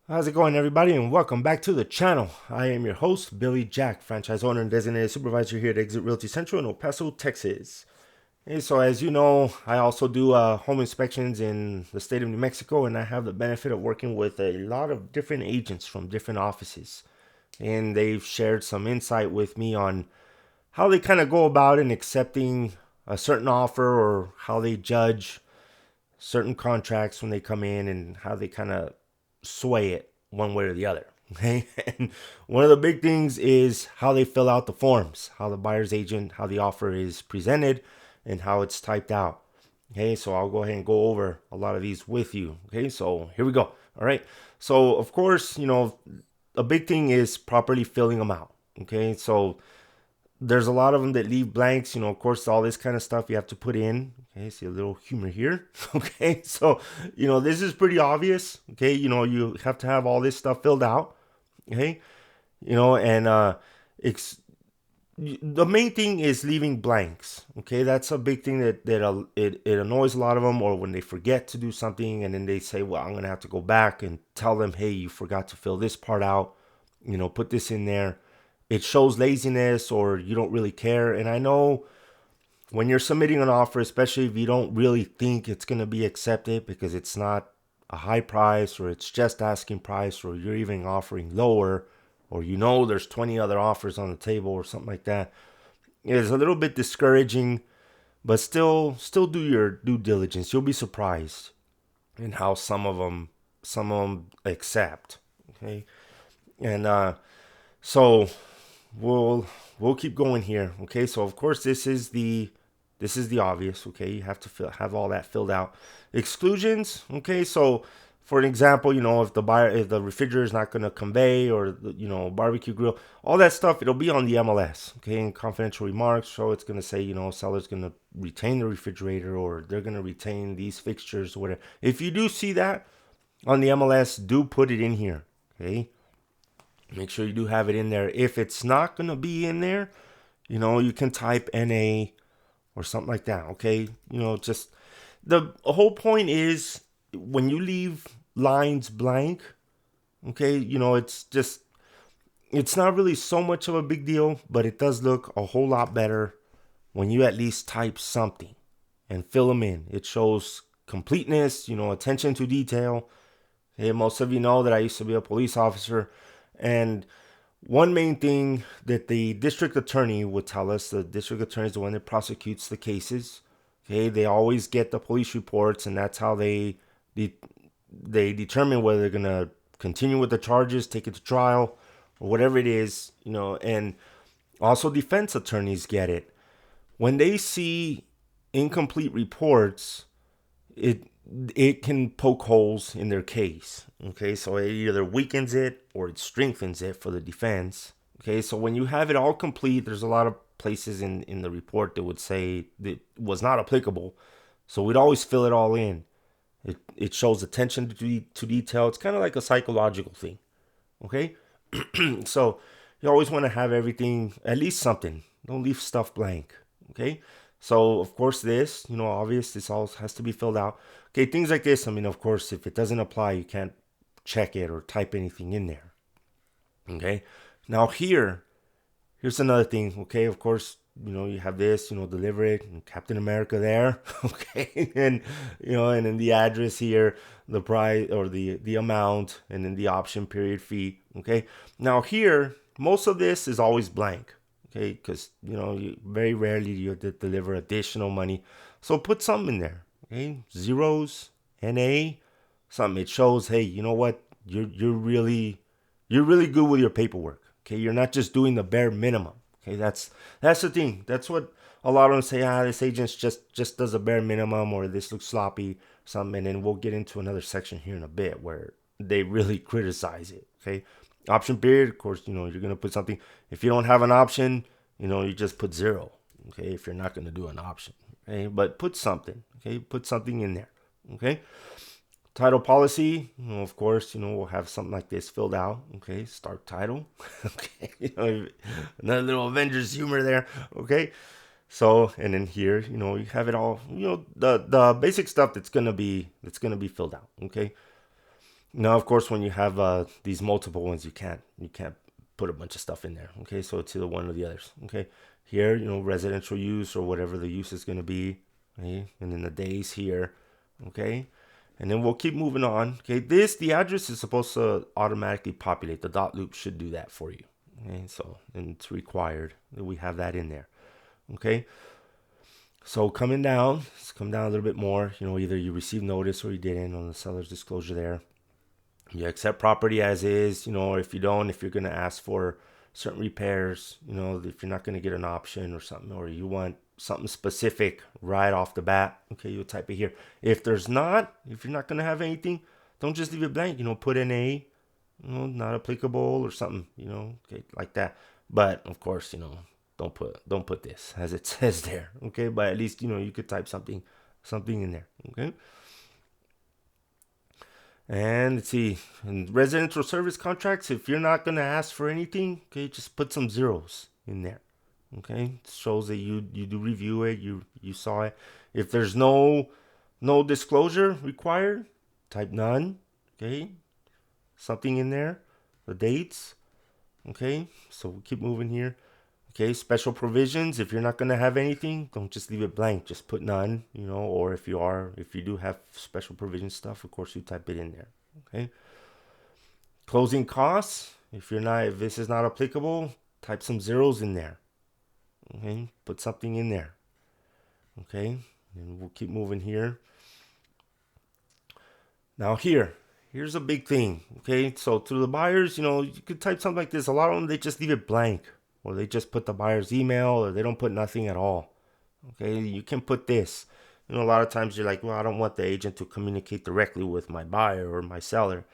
How's it going, everybody, and welcome back to the channel. I am your host, Billy Jack, franchise owner and designated supervisor here at Exit Realty Central in El Paso, Texas. Hey, so as you know, I also do home inspections in the state of New Mexico, and I have the benefit of working with a lot of different agents from different offices. And they've shared some insight with me on how they kind of go about in accepting a certain offer or how they judge certain contracts when they come in and how they kind of sway it one way or the other. Okay. And one of the big things is how they fill out the forms, how the buyer's agent, how the offer is presented, and how it's typed out. Okay. So I'll go ahead and go over a lot of these with you. Okay. So here we go. All right. So, of course, a big thing is properly filling them out. Okay. So, there's a lot of them that leave blanks. Of course, all this kind of stuff you have to put in. Okay, see a little humor here. Okay, so this is pretty obvious. Okay, you have to have all this stuff filled out. Okay, and the main thing is leaving blanks. Okay, that's a big thing that it annoys a lot of them, or when they forget to do something and then they say, "Well, I'm gonna have to go back and tell them, hey, you forgot to fill this part out. Put this in there." It shows laziness or you don't really care. And I know when you're submitting an offer, especially if you don't really think it's going to be accepted because it's not a high price or it's just asking price or you're even offering lower or there's 20 other offers on the table or something like that, it's a little bit discouraging, but still do your due diligence. You'll be surprised in how some of them accept. Okay. And so we'll keep going here. Okay, so of course this is the obvious. Okay, you have to have all that filled out. Exclusions. Okay, so for an example, if the refrigerator is not going to convey, or barbecue grill, all that stuff, it'll be on the MLS. Okay, in confidential remarks, so it's going to say seller's going to retain the refrigerator, or they're going to retain these fixtures, or whatever. If you do see that on the MLS, do put it in here. Okay, make sure you do have it in there. If it's not going to be in there, you can type NA or something like that. Okay. Just the whole point is when you leave lines blank, okay, it's not really so much of a big deal, but it does look a whole lot better when you at least type something and fill them in. It shows completeness, attention to detail. Okay, most of you know that I used to be a police officer, and one main thing that the district attorney would tell us, the district attorney is the one that prosecutes the cases. Okay, they always get the police reports, and that's how they determine whether they're gonna continue with the charges, take it to trial, or whatever it is. And also defense attorneys get it when they see incomplete reports. It can poke holes in their case. Okay, so it either weakens it or it strengthens it for the defense. Okay, so when you have it all complete, there's a lot of places in the report that would say that was not applicable. So we'd always fill it all in. It shows attention to detail. It's kind of like a psychological thing. Okay, so you always want to have everything, at least something. Don't leave stuff blank. Okay, so of course obvious, this all has to be filled out. Okay, things like this. I mean, of course, if it doesn't apply, you can't check it or type anything in there. Okay, now here's another thing. Okay, of course, you have this, deliver it, and Captain America there. Okay, and then the address here, the price or the amount, and then the option period fee. Okay, now here, most of this is always blank. Okay, because very rarely you deliver additional money, so put something in there. Okay, zeros, NA, something. It shows, hey, you know what, you're really good with your paperwork. Okay, you're not just doing the bare minimum. Okay, that's the thing. That's what a lot of them say. This agent just does a bare minimum, or this looks sloppy, something. And then we'll get into another section here in a bit where they really criticize it. Okay, option period. Of course, you're gonna put something. If you don't have an option, you just put zero. Okay, if you're not gonna do an option. Okay, but put something. Okay, put something in there. Okay. Title policy, of course, we'll have something like this filled out. Okay, start title. Okay, another little Avengers humor there. Okay, so and then here, you have it all. The basic stuff that's gonna be filled out. Okay, Now, of course, when you have these multiple ones, you can't put a bunch of stuff in there. Okay, so it's either one or the others. Okay, here, residential use or whatever the use is going to be. Okay, and then the days here. Okay, and then we'll keep moving on. Okay, the address is supposed to automatically populate. The dot loop should do that for you. Okay, so and it's required that we have that in there. Okay, so coming down, let's come down a little bit more. Either you received notice or you didn't on the seller's disclosure there. You accept property as is, or if you don't, if you're going to ask for certain repairs, if you're not going to get an option or something, or you want something specific right off the bat, okay, you'll type it here. If you're not going to have anything, don't just leave it blank, put in a, not applicable or something, okay, like that. But of course, don't put this as it says there, okay, but at least, you could type something in there, okay. And let's see, in residential service contracts, if you're not going to ask for anything, okay, just put some zeros in there. Okay, it shows that you do review it, you saw it. If there's no disclosure required, type none. Okay, something in there, the dates. Okay, so we'll keep moving here. Okay, special provisions. If you're not going to have anything, don't just leave it blank. Just put none, or if you do have special provision stuff, of course you type it in there. Okay. Closing costs. If this is not applicable, type some zeros in there. Okay, put something in there. Okay, and we'll keep moving here. Now here's a big thing. Okay, so to the buyers, you could type something like this. A lot of them, they just leave it blank, or they just put the buyer's email, or they don't put nothing at all. Okay, you can put this. A lot of times you're like, well, I don't want the agent to communicate directly with my buyer or my seller,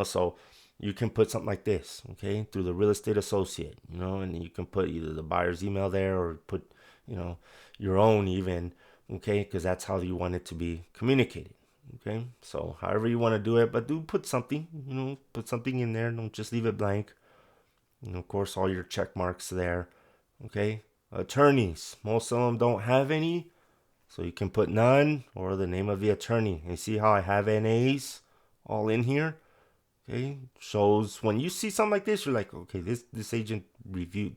so you can put something like this, okay, through the real estate associate, and you can put either the buyer's email there or put, your own even, okay, because that's how you want it to be communicated. Okay, so however you want to do it, but do put something, put something in there. Don't just leave it blank. Of course, all your check marks there. Okay, attorneys, most of them don't have any, so you can put none or the name of the attorney. And see how I have NAs all in here? Okay, shows when you see something like this, you're like, okay, this agent reviewed,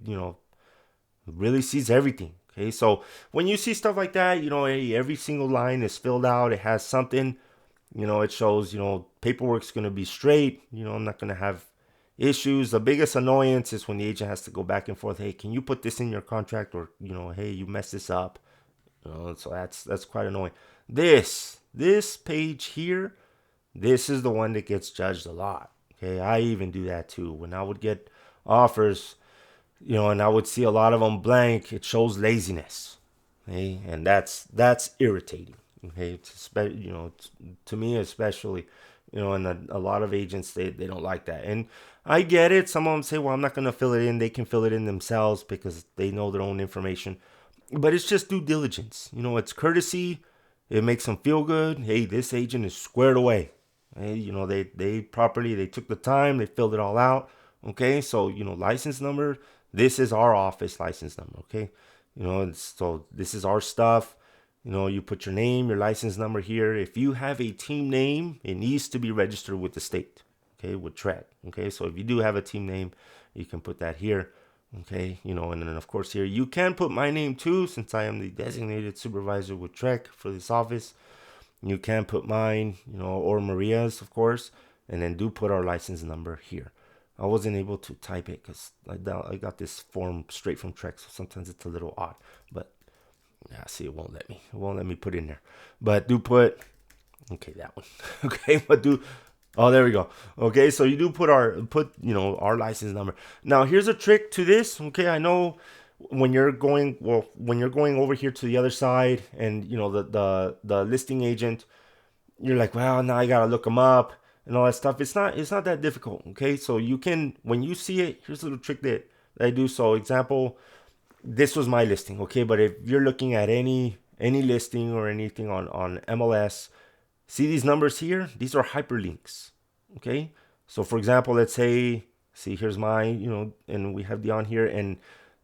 really sees everything. Okay, so when you see stuff like that, every single line is filled out. It has something, it shows, paperwork's going to be straight. I'm not going to have issues. The biggest annoyance is when the agent has to go back and forth. Hey, can you put this in your contract? Or, hey, you messed this up. So that's quite annoying. This page here, this is the one that gets judged a lot. Okay, I even do that too. When I would get offers, and I would see a lot of them blank, it shows laziness. Okay, and that's irritating. Okay, to me especially, and a lot of agents they don't like that. And I get it. Some of them say, well, I'm not going to fill it in. They can fill it in themselves because they know their own information. But it's just due diligence. It's courtesy. It makes them feel good. Hey, this agent is squared away. Hey, they took the time. They filled it all out. Okay, so, license number. This is our office license number. Okay, so this is our stuff. You put your name, your license number here. If you have a team name, it needs to be registered with the state. Okay, with TREC. Okay, so if you do have a team name, you can put that here. Okay, and then of course here you can put my name too, since I am the designated supervisor with TREC for this office. You can put mine, or Maria's, of course, and then do put our license number here. I wasn't able to type it because I got this form straight from TREC, so sometimes it's a little odd. But yeah, see, it won't let me put in there. But do put, okay, that one. Okay, but do. Oh, there we go. Okay, so you do put our license number. Now here's a trick to this. Okay, I know when you're going over here to the other side, and the listing agent, you're like, well, now I gotta look them up and all that stuff. It's not that difficult. Okay, so you can, when you see it, here's a little trick that I do. So example, this was my listing. Okay, but if you're looking at any listing or anything on MLS. See these numbers here? These are hyperlinks. Okay. So for example, let's say, see, here's mine, and we have the on here, and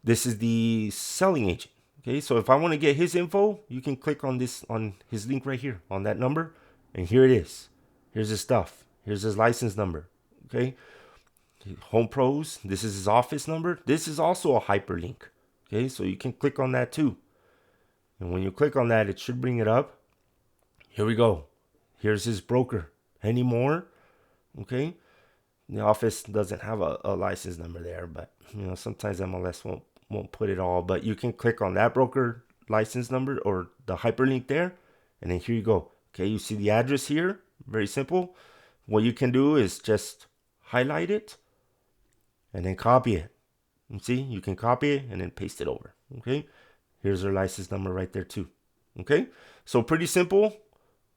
this is the selling agent. Okay. So if I want to get his info, you can click on his link right here on that number. And here it is. Here's his stuff. Here's his license number. Okay. Home Pros, this is his office number. This is also a hyperlink. Okay, so you can click on that too. And when you click on that, it should bring it up. Here we go. Here's his broker. Any more? Okay. The office doesn't have a license number there, but sometimes MLS won't put it all. But you can click on that broker license number or the hyperlink there, and then here you go. Okay, you see the address here. Very simple. What you can do is just highlight it and then copy it. You see, you can copy it and then paste it over. Okay, here's their license number right there too. Okay, so pretty simple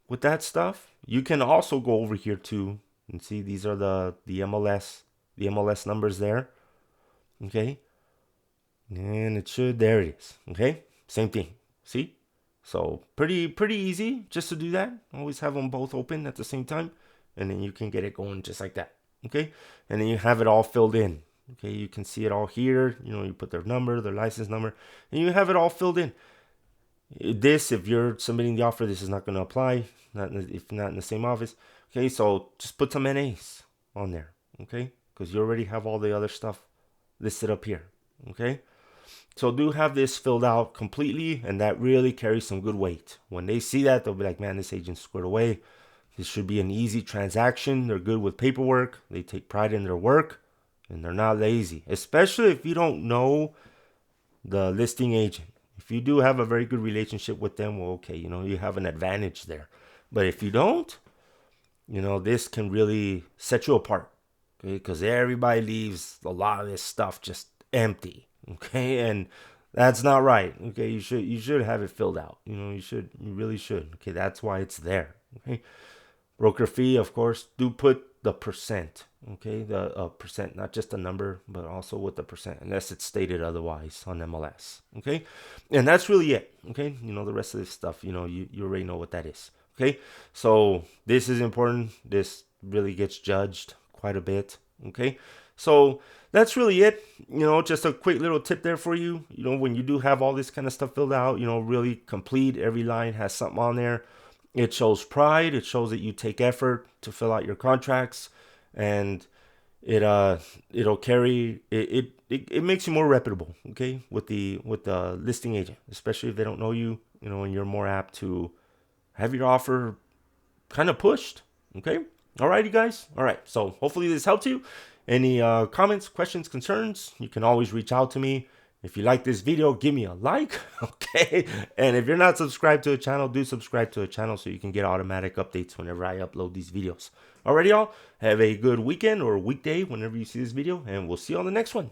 with that stuff. You can also go over here too and see these are the MLS numbers there. Okay, and it should, there it is. Okay, same thing. See, so pretty easy just to do that. Always have them both open at the same time, and then you can get it going just like that. Okay, and then you have it all filled in. Okay, you can see it all here. You put their number, their license number, and you have it all filled in. This, if you're submitting the offer, this is not going to apply. If not in the same office. Okay, so just put some NAs on there. Okay, because you already have all the other stuff listed up here. Okay, so do have this filled out completely, and that really carries some good weight. When they see that, they'll be like, man, this agent's squared away. This should be an easy transaction. They're good with paperwork. They take pride in their work, and they're not lazy, especially if you don't know the listing agent. If you do have a very good relationship with them, well, okay, you have an advantage there. But if you don't, this can really set you apart. Okay, because everybody leaves a lot of this stuff just empty. Okay, and that's not right. Okay, you should have it filled out. You really should. Okay, that's why it's there. Okay, broker fee, of course, do put the percent. Okay, the percent, not just a number, but also with the percent, unless it's stated otherwise on MLS. Okay, and that's really it. Okay, the rest of this stuff, you already know what that is. Okay, so this is important. This really gets judged quite a bit. Okay, so that's really it. Just a quick little tip there for you. When you do have all this kind of stuff filled out, really complete. Every line has something on there. It shows pride. It shows that you take effort to fill out your contracts, and it'll carry it. It makes you more reputable. Okay, with the listing agent, especially if they don't know you. And you're more apt to have your offer kind of pushed. Okay. All right, you guys. All right. So hopefully this helped you. Any comments, questions, concerns, you can always reach out to me. If you like this video, give me a like. Okay. And if you're not subscribed to the channel, do subscribe to the channel so you can get automatic updates whenever I upload these videos. Alrighty, y'all. Have a good weekend or weekday whenever you see this video, and we'll see you on the next one.